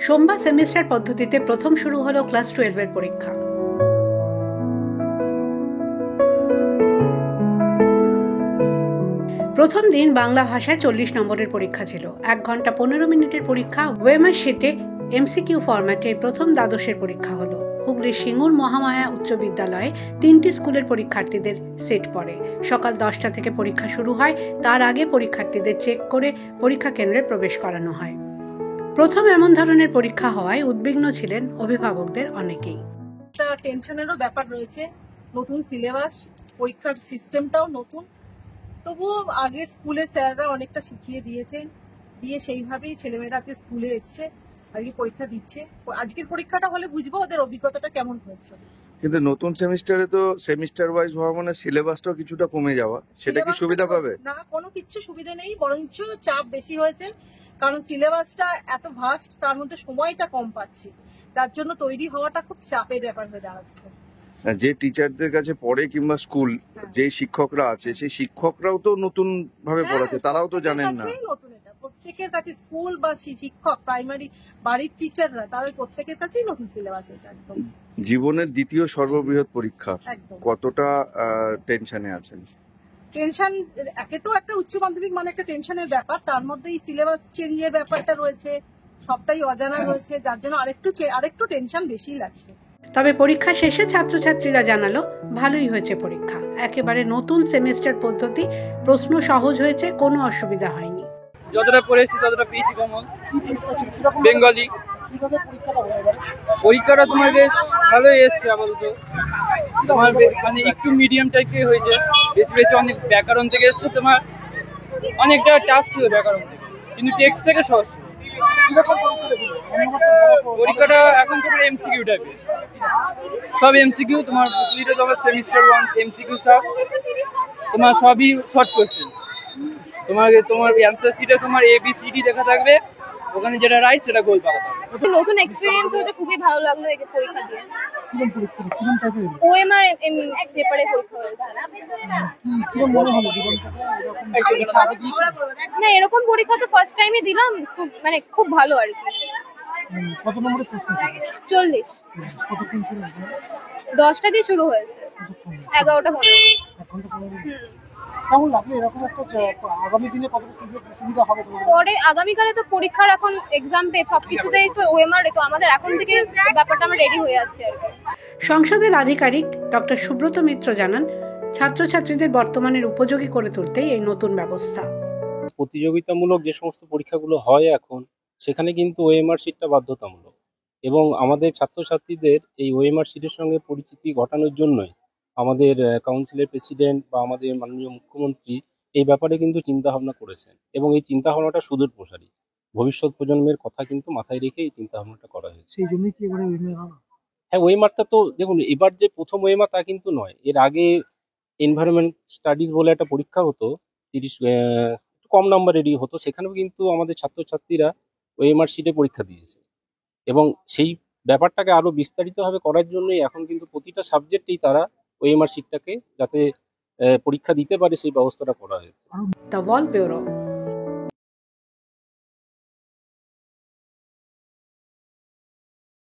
সোমবার সেমিস্টার পদ্ধতিতে প্রথম শুরু হলো ক্লাস 12 এর পরীক্ষা। প্রথম দিন বাংলা ভাষায় 40 নম্বরের পরীক্ষা ছিল। 1 ঘন্টা 15 মিনিটের পরীক্ষা। ওয়েমার শিটে এমসিকিউ ফরম্যাটে প্রথম দ্বাদশের পরীক্ষা হলো। হুগলির সিঙ্গুর মহামায়া উচ্চ বিদ্যালয়ে 3টি স্কুলের পরীক্ষার্থীদের সেট পড়ে। সকাল 10টা থেকে পরীক্ষা শুরু হয়। তার আগে পরীক্ষার্থীদের চেক করে পরীক্ষা কেন্দ্রে প্রবেশ করানো হয়। প্রথম এমন ধরনের পরীক্ষা হওয়ায় উদ্বিগ্ন ছিলেন অভিভাবকদের অনেকেই। একটা টেনশনেরও ব্যাপার রয়েছে, নতুন সিলেবাস, পরীক্ষার সিস্টেমটাও নতুন। তবুও আগে স্কুলে স্যাররা অনেকটা শিখিয়ে দিয়েছেন, দিয়ে সেইভাবেই ছেলেমেয়েরা আজকে স্কুলে এসছে, আজকে পরীক্ষা দিচ্ছে। আজকের পরীক্ষাটা হলে বুঝবো ওদের অভিজ্ঞতাটা কেমন হয়েছে। কিন্তু নতুন সেমিস্টারে তো সেমিস্টার ওয়াইজ হওয়া মানে সিলেবাসটাও কিছুটা কমে যাওয়া, সেটা কি সুবিধা পাবে? না, কোনো কিচ্ছু সুবিধা নেই, বরঞ্চ চাপ বেশি হয়েছে। কারণ সিলেবাসটা এত ভাস্ট, তার মধ্যে সময়টা কম পাচ্ছি, তার জন্য তৈরি হওয়াটা খুব চাপের ব্যাপার হয়ে দাঁড়াচ্ছে। যে টিচারদের কাছে পড়ে কিংবা স্কুল যে শিক্ষকরা আছে সেই শিক্ষকরাও তো নতুন ভাবে পড়াচ্ছে, তারাও তো জানেন না। নতুন, এটা প্রত্যেকের কাছে, স্কুল বা শিক্ষক, প্রাইমারি বাড়ির টিচাররা, তাদের প্রত্যেকের কাছেই নতুন সিলেবাস এটা। একদম জীবনের দ্বিতীয় সর্ববৃহৎ পরীক্ষা, একদম। কতটা টেনশনে আছেন? টেনশন, একে তো একটা উচ্চ মাধ্যমিক মানে একটা টেনশনের ব্যাপার, তার মধ্যে এই সিলেবাস চেঞ্জের ব্যাপারটা রয়েছে, সবটাই অজানা রয়েছে, যার জন্য আরেকটু টেনশন বেশি লাগছে। তবে পরীক্ষা শেষে ছাত্রছাত্রীরা জানালো ভালোই হয়েছে পরীক্ষা। একেবারে নতুন সেমিস্টার পদ্ধতি, প্রশ্ন সহজ হয়েছে, কোনো অসুবিধা হয়নি। যতটা পড়েছি ততটা পেয়েছি কমন। বেঙ্গলি পরীক্ষাটা তোমার বেশ ভালোই এসছে আপাতত। তোমার মানে একটু মিডিয়াম টাইপের হয়েছে, বেশি অনেক ব্যাকরণ থেকে এসছে, তোমার অনেক জায়গায় টাফ ছিল ব্যাকরণ থেকে, কিন্তু টেক্সট থেকে সহজ ছিল। পরীক্ষাটা এখন তোমার এমসিকিউ টাইপের, সব এমসিকিউ তোমার বুকলিটা, তোমার সেমিস্টার 1 এমসিকিউ সব তোমার সবই শর্ট কোয়েশ্চেন। তোমার অ্যান্সার শিটে তোমার ABCD লেখা থাকবে, ওখানে যেটা রাইট সেটা গোল পাওয়া থাকবে। নতুন এক্সপেরিয়েন্স হয়েছে, খুবই ভালো লাগলো এই পরীক্ষা দিয়ে। ওএমআর পেপারে পরীক্ষা হয়েছে। না, এরকম পরীক্ষা তো ফার্স্ট টাইমে দিলাম, খুব ভালো আর কি। কত নম্বরের প্রশ্ন ছিল? 40। কতক্ষণ ছিল? 10টা দিয়ে শুরু হয়েছে, 11টা 15। কেমন লাগলো এরকম একটা? আগামী দিনে কতটা সুবিধা হবে পরে আগামীকালে তো পরীক্ষার, এখন এক্সাম পে সবকিছুতেই তো ওএমআর, তো আমাদের এখন থেকে ব্যাপারটা আমরা রেডি হয়ে যাচ্ছে আর কি। সংসদের আধিকারিক ডক্টর সুব্রত মিত্র জানান, ছাত্রছাত্রীদের বর্তমানের উপযোগী করে তুলতেই এই নতুন ব্যবস্থা। প্রতিযোগিতামূলক যে সমস্ত পরীক্ষাগুলো হয় এখন, সেখানে কিন্তু ওএমআর শিটটা বাধ্যতামূলক, এবং আমাদের ছাত্রছাত্রীদের এই ওএমআর শিটের সঙ্গে পরিচিতি ঘটানোর জন্যই আমাদের কাউন্সিলের প্রেসিডেন্ট বা আমাদের মাননীয় মুখ্যমন্ত্রী এই ব্যাপারে কিন্তু চিন্তা ভাবনা করেছেন, এবং এই চিন্তা ভাবনাটা সুদূর প্রসারী। ভবিষ্যৎ প্রজন্মের কথা কিন্তু মাথায় রেখে এই চিন্তা ভাবনাটা করা হয়েছে। সেই জন্যই কি এবারে হ্যাঁ, ওএমআরটা তো দেখুন, এবার যে প্রথম ওএমআর তা কিন্তু নয়। এর আগে এনভায়রনমেন্ট স্টাডিজ বলে একটা পরীক্ষা হতো, 30 কম নাম্বারেরই হতো, সেখানেও কিন্তু আমাদের ছাত্রছাত্রীরা ওএমআর শিটে পরীক্ষা দিয়েছে, এবং সেই ব্যাপারটাকে আরো বিস্তারিতভাবে করার জন্যই এখন কিন্তু প্রতিটা সাবজেক্টেই তারা ওএমআর শিটটাকে যাতে পরীক্ষা দিতে পারে সেই ব্যবস্থাটা করা হয়েছে। The wall bureau.